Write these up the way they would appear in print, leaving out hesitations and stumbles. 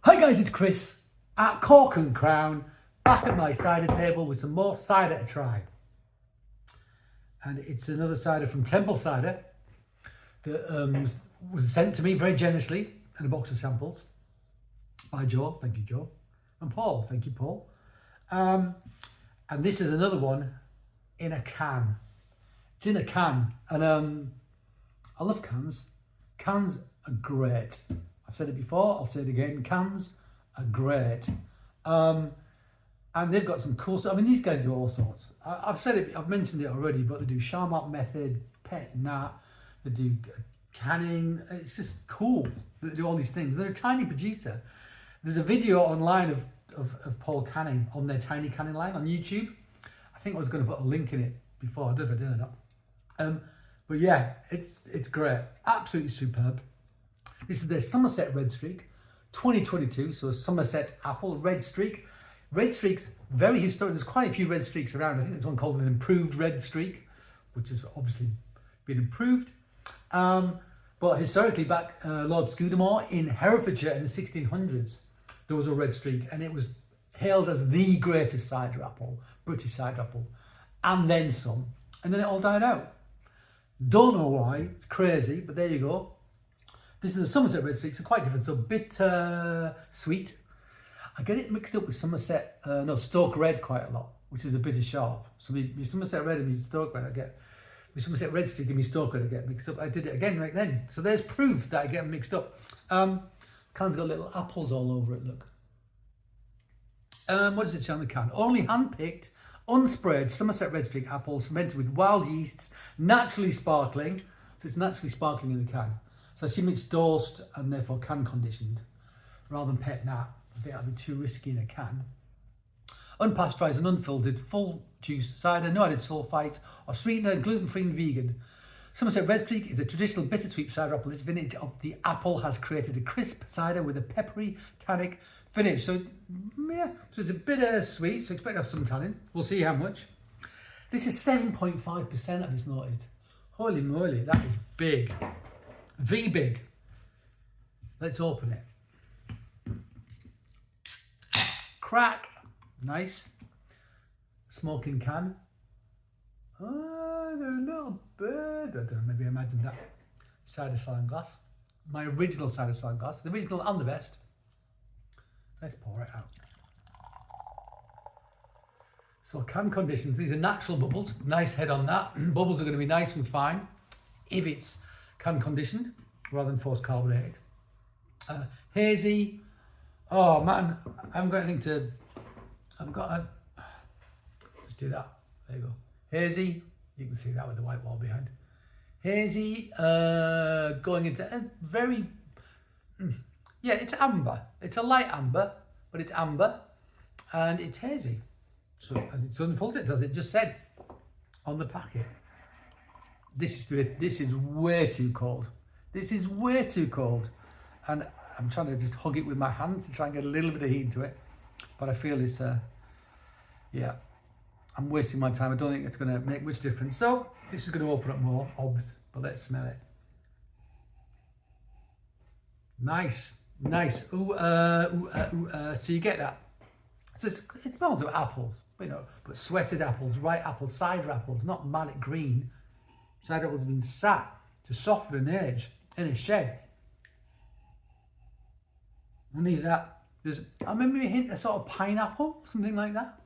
Hi guys, it's Chris at Cork and Crown, back at my cider table with some more cider to try. And it's another cider from Temple Cider that was sent to me very generously in a box of samples by Joe, thank you Joe, and Paul, thank you Paul. And this is another one in a can. It's in a can, and I love cans. Cans are great. I've said it before, I'll say it again, cans are great. And they've got some cool stuff. I mean, these guys do all sorts. I've said it, I've mentioned it already, but they do Charmat method, pet nat, they do canning. It's just cool. They do all these things. They're a tiny producer. There's a video online of Paul canning on their tiny canning line on YouTube. I think I was going to put a link in it before. I don't know if I did or not. But yeah, it's great. Absolutely superb. This is their Somerset Redstreak 2022, so a Somerset apple Redstreak. Redstreak's very historic. There's quite a few Redstreaks around. I think there's one called an improved Redstreak, which has obviously been improved. But historically, back Lord Scudamore in Herefordshire in the 1600s, there was a Redstreak, and it was hailed as the greatest cider apple, British cider apple, and then some. And then it all died out. Don't know why. It's crazy, but there you go. This is a Somerset Redstreak, so quite different. So bitter, sweet. I get it mixed up with Stoke Red quite a lot, which is a bitter sharp. So my Somerset Red and my Stoke Red, my Somerset Redstreak and my Stoke Red I get mixed up. I did it again right then. So there's proof that I get them mixed up. Can's got little apples all over it, look. What does it say on the can? Only hand-picked, unsprayed Somerset Redstreak apples fermented with wild yeasts, naturally sparkling. So it's naturally sparkling in the can. So I assume it's dosed and therefore can conditioned rather than pet nat. I think that'd be too risky in a can. Unpasteurised and unfiltered, full juice cider, no added sulfites or sweetener, gluten-free and vegan. Somerset Redstreak is a traditional bittersweet cider apple. This vintage of the apple has created a crisp cider with a peppery, tannic finish. So yeah, so it's a bit sweet, so expect to have some tannin. We'll see how much. This is 7.5%, I've just noticed. Holy moly, that is big. V big. Let's open it. Crack. Nice. Smoking can. Oh, they're a little bit. I don't know, maybe imagine that. Cider slime glass. My original cider slime glass. The original and the best. Let's pour it out. So can conditions. These are natural bubbles. Nice head on that. Bubbles are going to be nice and fine if it's can conditioned rather than forced carbonated. Hazy. Oh man, I haven't got anything to. Just do that. There you go. Hazy. You can see that with the white wall behind. Hazy. Going into a very. Yeah, it's amber. It's a light amber, but it's amber, and it's hazy. So as it's unfolded, does it just said on the packet. This is way too cold. This is way too cold. And I'm trying to just hug it with my hands to try and get a little bit of heat into it. But I feel it's, yeah, I'm wasting my time. I don't think it's going to make much difference. So this is going to open up more, obviously, but let's smell it. Nice, nice. Ooh, so you get that. So it smells of apples, but sweated apples, right apples, cider apples, not mallet green. Cider apples have been sat to soften an age in a shed. Only that, I remember a hint of sort of pineapple, something like that.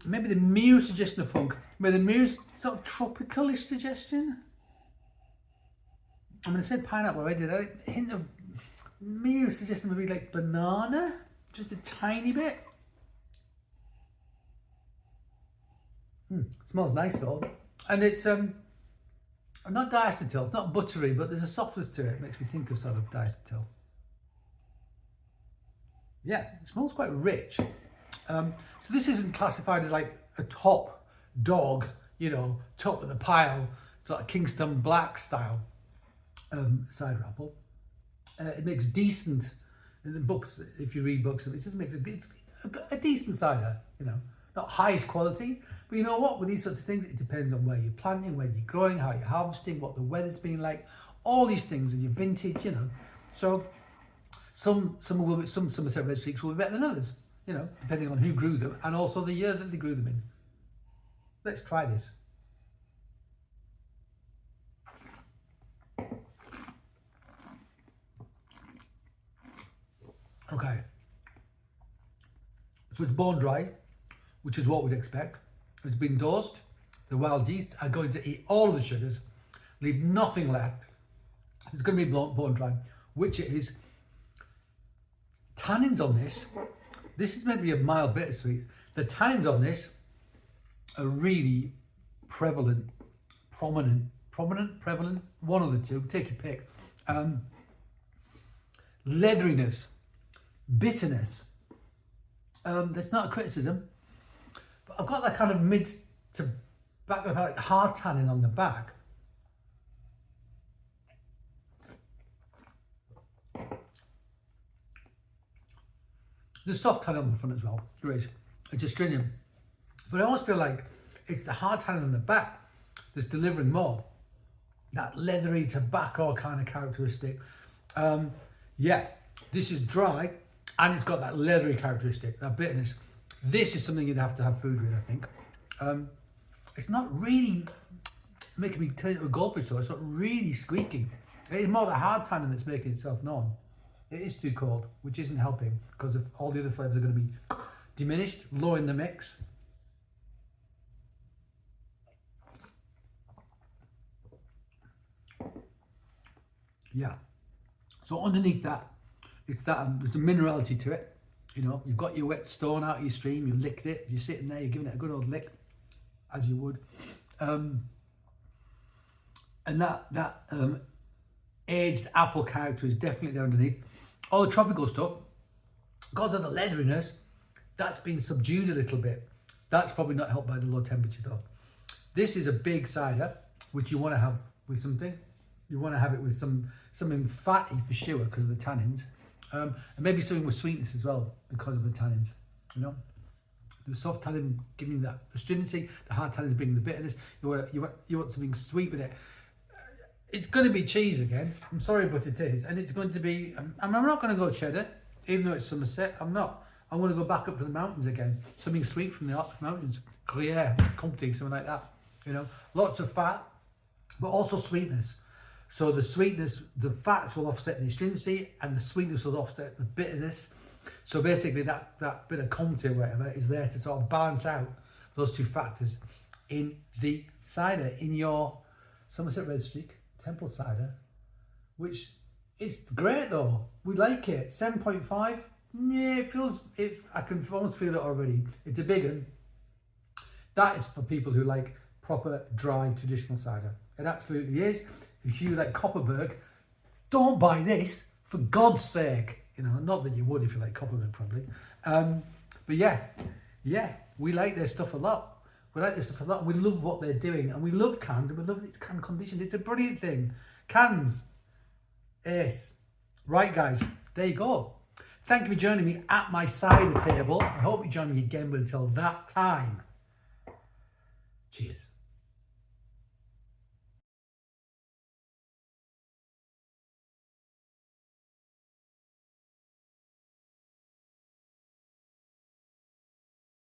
Maybe the merest suggestion of funk, maybe the merest sort of tropical-ish suggestion. I mean, I said pineapple already, a hint of merest suggestion would be like banana, just a tiny bit. Smells nice though, and it's not diacetyl, it's not buttery, but there's a softness to it. It makes me think of sort of diacetyl. Yeah, it smells quite rich. So this isn't classified as like a top dog, top of the pile, sort of Kingston Black style cider apple. It makes decent, in the books, if you read books, it just makes a decent cider, not highest quality, but you know what, with these sorts of things, it depends on where you're planting, where you're growing, how you're harvesting, what the weather's been like, all these things, and your vintage, So Some Somerset Redstreaks will be better than others, you know, depending on who grew them and also the year that they grew them in. Let's try this. Okay. So it's bone dry, which is what we'd expect. It's been dosed. The wild yeasts are going to eat all of the sugars, leave nothing left. It's going to be bone dry, which it is. Tannins on this is meant to be a mild bittersweet. The tannins on this are really prevalent, prominent, one of the two, take your pick. Leatheriness, bitterness. That's not a criticism, but I've got that kind of mid to back of like hard tannin on the back. There's soft tannin on the front as well. There is. It's astringent. But I almost feel like it's the hard tannin on the back that's delivering more. That leathery tobacco kind of characteristic. Yeah, this is dry and it's got that leathery characteristic, that bitterness. This is something you'd have to have food with, I think. It's not really making me turn into a goldfish though. It's not really squeaking. It's more the hard tannin that's making itself known. It is too cold, which isn't helping because all the other flavours are going to be diminished, low in the mix. Yeah. So underneath that, it's that there's a minerality to it. You know, you've got your wet stone out of your stream, you licked it, you're sitting there, you're giving it a good old lick, as you would. And that aged apple character is definitely there underneath. All the tropical stuff, because of the leatheriness, that's been subdued a little bit. That's probably not helped by the low temperature though. This is a big cider, which you want to have with something. You want to have it with something fatty for sure because of the tannins. And maybe something with sweetness as well because of the tannins, you know. The soft tannin giving you that astringency, the hard tannins bringing the bitterness. You want something sweet with it. It's going to be cheese again. I'm sorry, but it is. And it's going to be, I'm not going to go cheddar, even though it's Somerset. I'm not. I'm going to go back up to the mountains again. Something sweet from the Alps mountains. Gruyere, Comté, something like that. You know, lots of fat, but also sweetness. So the sweetness, the fats will offset the astringency and the sweetness will offset the bitterness. So basically that bit of Comté or whatever is there to sort of balance out those two factors in the cider, in your Somerset Redstreak Temple cider, which is great though. We like it. 7.5. Yeah, I can almost feel it already. It's a big one. That is for people who like proper dry traditional cider. It absolutely is. If you like Copperberg, don't buy this for God's sake. You know, not that you would if you like Copperberg probably. But yeah, we like their stuff a lot. We like this stuff a lot. We love what they're doing, and we love cans, and we love its can condition. It's a brilliant thing. Cans, ace. Right, guys, there you go. Thank you for joining me at my cider table. I hope you join me again, but until that time, cheers.